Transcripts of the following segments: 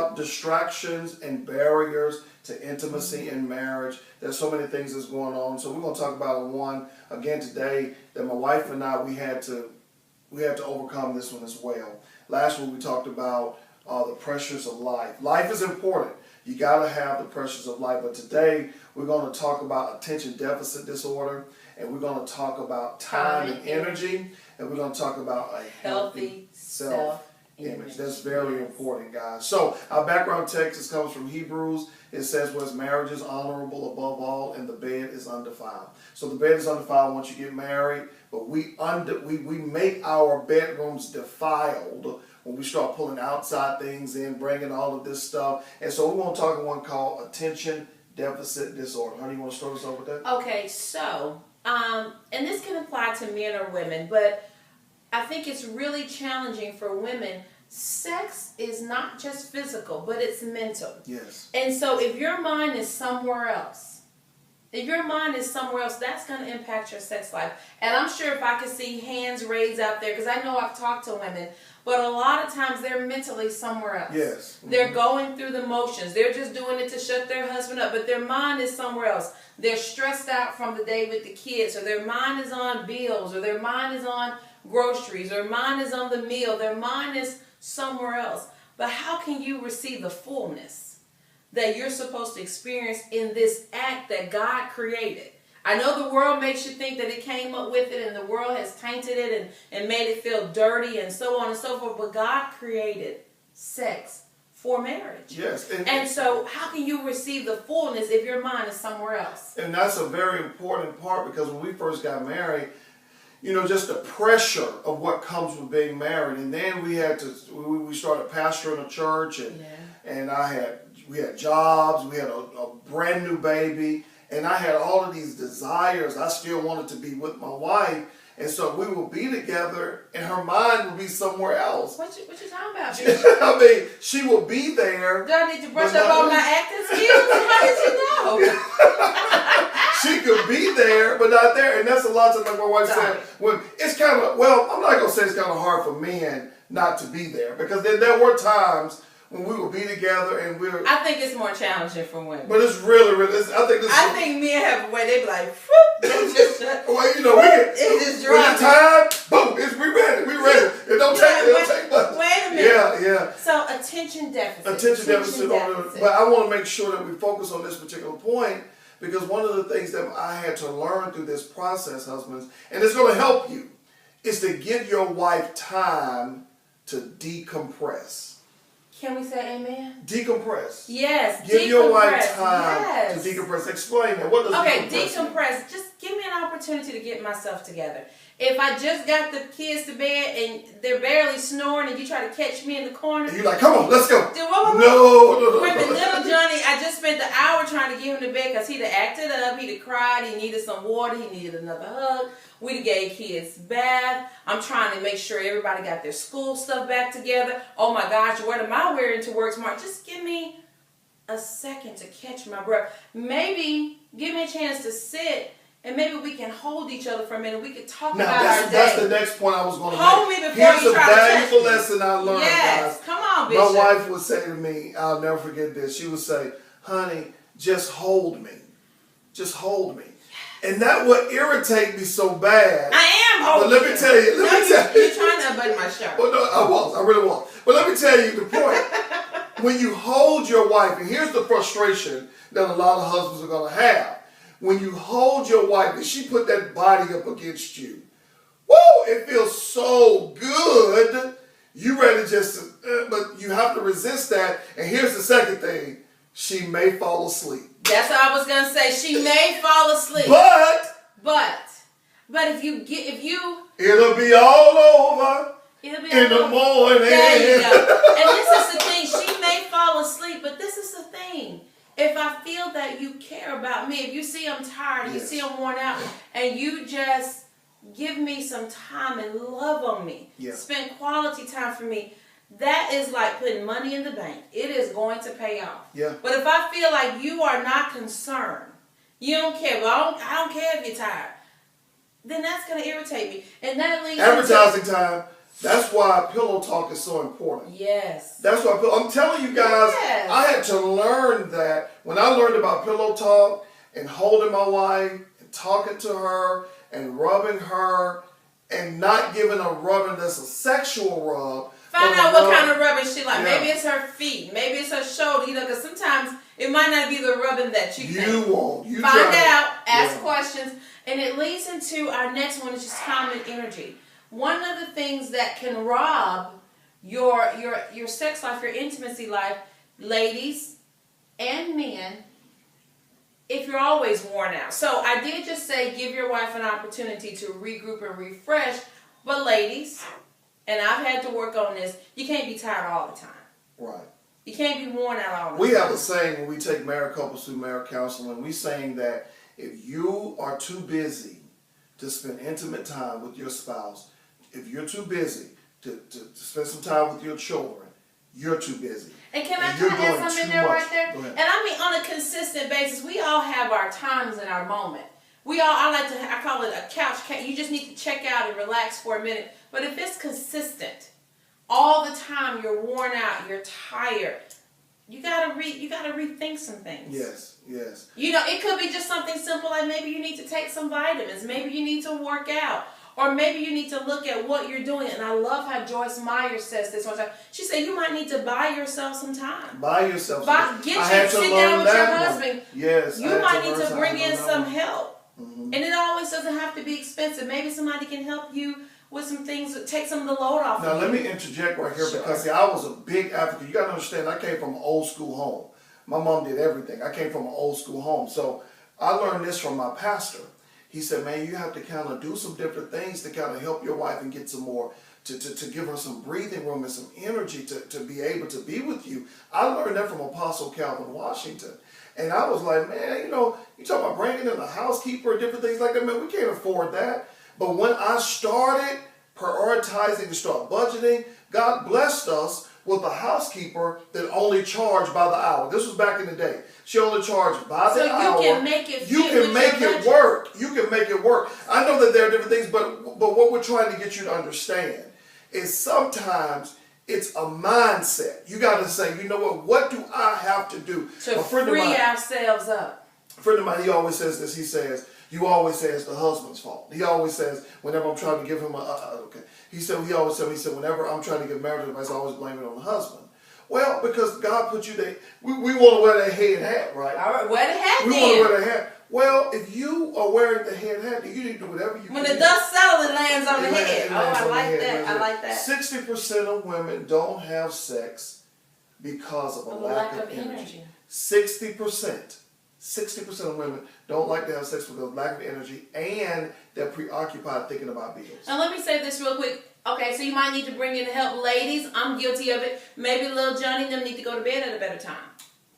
about distractions and barriers to intimacy in marriage. There's so many things that's going on. So we're going to talk about one again today that my wife and I, we had to overcome this one as well. Last week we talked about the pressures of life. Life is important. You got to have the pressures of life. But today we're going to talk about attention deficit disorder, and we're going to talk about time and energy, and we're going to talk about a healthy self-image. That's very important, guys. So our background text comes from Hebrews. It says, "Was marriage is honorable above all, and the bed is undefiled." So the bed is undefiled once you get married, but we make our bedrooms defiled when we start pulling outside things in, bringing all of this stuff. And so we're going to talk about one called attention deficit disorder. Honey, you want to start us off with that? Okay, so, and this can apply to men or women, but I think it's really challenging for women. Sex is not just physical, but it's mental. Yes. And so if your mind is somewhere else, that's going to impact your sex life. And I'm sure if I could see hands raised out there, because I know I've talked to women, but a lot of times they're mentally somewhere else. Yes. Mm-hmm. They're going through the motions. They're just doing it to shut their husband up, but their mind is somewhere else. They're stressed out from the day with the kids, or their mind is on bills, or their mind is on groceries, or their mind is on the meal. Their mind is somewhere else. But how can you receive the fullness that you're supposed to experience in this act that God created? I know the world makes you think that it came up with it, and the world has tainted it and made it feel dirty and so on and so forth. But God created sex for marriage. Yes. And so how can you receive the fullness if your mind is somewhere else? And that's a very important part, because when we first got married, you know, just the pressure of what comes with being married. And then we started pastoring a church, and we had jobs, we had a brand new baby, and I had all of these desires. I still wanted to be with my wife, and so we would be together, and her mind would be somewhere else. What you talking about? I mean, she would be there. Do I need to brush up on my acting skills? How did you know? She could be there, but not there. And that's a lot of times, like my wife said, when it's kind of, well, I'm not going to say it's kind of hard for men not to be there, because there were times when we would be together and I think it's more challenging for women. But it's really, I think men have a way, they be like, whoop, they just well, you know, it just when it's time, boom, we ready. It don't take much. Wait a minute. Yeah. So attention deficit. Attention deficit. But I want to make sure that we focus on this particular point, because one of the things that I had to learn through this process, husbands, and it's going to help you, is to give your wife time to decompress. Can we say amen? Decompress. Yes. Give your wife time to decompress. Explain that. What does decompress? Just give me an opportunity to get myself together. If I just got the kids to bed and they're barely snoring, and you try to catch me in the corner, and you're like, "Come on, let's go." No. When the little Johnny, I just spent the hour trying to get him to bed because he'd have acted up, he'd have cried, he needed some water, he needed another hug. We gave kids bath. I'm trying to make sure everybody got their school stuff back together. Oh my gosh, what am I wearing to work tomorrow? Just give me a second to catch my breath. Maybe give me a chance to sit, and maybe we can hold each other for a minute. We could talk about our day. That's the next point I was going to make. Hold me before you try to touch me. Here's a valuable lesson I learned, guys. Come on, Bishop. My wife would say to me, I'll never forget this. She would say, "Honey, just hold me. Just hold me." And that would irritate me so bad. I am holding. But let me tell you. You're trying to unbutton my shirt. Well, no, I really was. But let me tell you the point. When you hold your wife, and here's the frustration that a lot of husbands are going to have. When you hold your wife and she put that body up against you, woo, it feels so good. You ready but you have to resist that. And here's the second thing. She may fall asleep. That's what I was going to say. She may fall asleep. But if you it'll be all over in the morning. There you go. And this is the thing. She may fall asleep, but this is the thing. If I feel that you care about me, if you see I'm tired, you see I'm worn out, and you just give me some time and love on me, spend quality time for me, that is like putting money in the bank. It is going to pay off. Yeah. But if I feel like you are not concerned, you don't care, but I don't care if you're tired, then that's going to irritate me. And that leads advertising time. That's why pillow talk is so important. Yes. That's why I'm telling you guys, Yes. I had to learn that when I learned about pillow talk and holding my wife and talking to her and rubbing her and not giving a rubbing that's a sexual rub. Find out what kind of rubbing she like. Yeah. Maybe it's her feet. Maybe it's her shoulder. Because sometimes it might not be the rubbing that you think. You won't. You Find try out. it. Ask questions. And it leads into our next one, which is time and energy. One of the things that can rob your sex life, your intimacy life, ladies and men, if you're always worn out. So I did just say give your wife an opportunity to regroup and refresh. But ladies, and I've had to work on this, you can't be tired all the time. Right. You can't be worn out all the time. We have a saying when we take married couples through marriage counseling. We saying that if you are too busy to spend intimate time with your spouse, if you're too busy to spend some time with your children, you're too busy. And can I add something in there right there? Go ahead. And I mean, on a consistent basis, we all have our times and our moment. I call it a couch. You just need to check out and relax for a minute. But if it's consistent, all the time, you're worn out, you're tired, you gotta rethink some things. Yes, yes. You know, it could be just something simple like maybe you need to take some vitamins, maybe you need to work out, or maybe you need to look at what you're doing. And I love how Joyce Meyer says this one time. She said you might need to buy yourself some time. Buy yourself some time. Sit down with your husband. Yes. You might need to bring in some one. help. Mm-hmm. And it always doesn't have to be expensive. Maybe somebody can help you with some things, take some of the load off. Now, of let you. me interject right here Sure. because, see, I was a big advocate. You got to understand, I came from an old school home. My mom did everything. I came from an old school home. So I learned this from my pastor. He said, man, you have to kind of do some different things to kind of help your wife and get some more, to give her some breathing room and some energy to be able to be with you. I learned that from Apostle Calvin Washington. And I was like, man, you know, you talk about bringing in a housekeeper and different things like that, man, we can't afford that. But when I started prioritizing and start budgeting, God blessed us with a housekeeper that only charged by the hour. This was back in the day. She only charged by the hour. So you can make it fit You can with make your it budget. work. You can make it work. I know that there are different things, but what we're trying to get you to understand is sometimes it's a mindset. You got to say, you know what do I have to do? To free ourselves up. A friend of mine, he always says this. He says, you always say it's the husband's fault. He always says, whenever I'm trying to give him he always said, whenever I'm trying to give marital advice, I always blame it on the husband. Well, because God put you there. We want to wear that head hat, right? All right, wear the hat We then. want to wear the hat. Well, if you are wearing the head hat, then you need to do whatever you When can. the dust settles, it lands on the It head. lands I on the like head. that. I like that. 60% of women don't have sex because of a lack of energy. 60%. 60% of women don't like to have sex because of lack of energy, and they're preoccupied thinking about bills. Now let me say this real quick. Okay, so you might need to bring in help. Ladies, I'm guilty of it. Maybe little Johnny and them need to go to bed at a better time.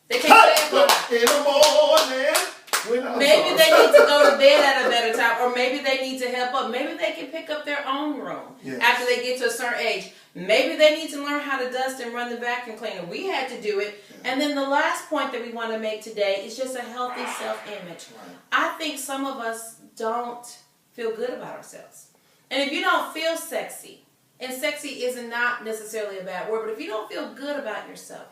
They can't stay up in the morning. Maybe they need to go to bed at a better time, or maybe they need to help up. Maybe they can pick up their own room after they get to a certain age. Maybe they need to learn how to dust and run the vacuum cleaner. We had to do it. And then the last point that we want to make today is just a healthy self-image. I think some of us don't feel good about ourselves. And if you don't feel sexy, and sexy is not necessarily a bad word, but if you don't feel good about yourself,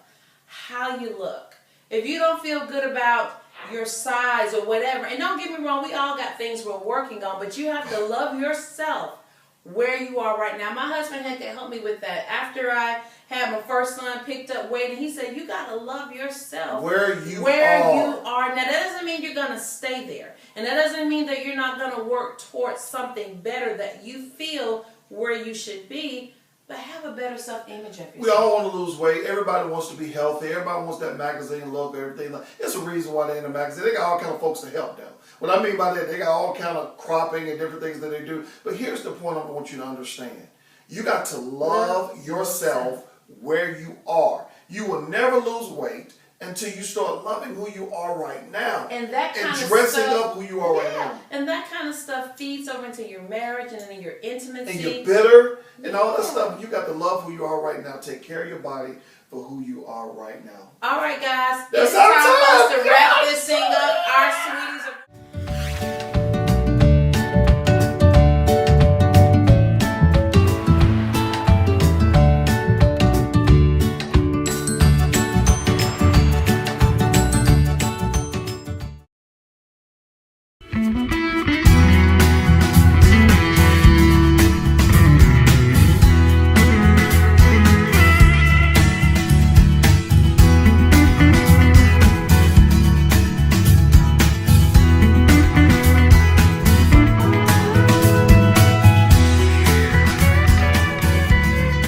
how you look, if you don't feel good about your size or whatever, and don't get me wrong, we all got things we're working on, but you have to love yourself where you are right now. My husband had to help me with that. After I had my first son, picked up weight, and he said, you got to love yourself where you are. Now, that doesn't mean you're going to stay there. And that doesn't mean that you're not going to work towards something better that you feel where you should be, but have a better self-image of yourself. We all want to lose weight. Everybody wants to be healthy. Everybody wants that magazine look, everything. It's a reason why they're in the magazine. They got all kind of folks to help them. What I mean by that, they got all kind of cropping and different things that they do. But here's the point I want you to understand. You got to love yourself where you are. You will never lose weight until you start loving who you are right now. And that kind and of dressing stuff, up who you are right now. And that kind of stuff feeds over into your marriage and into your intimacy. And you're bitter and all that stuff. You got to love who you are right now. Take care of your body for who you are right now. All right, guys. That's it's time for us our to wrap this thing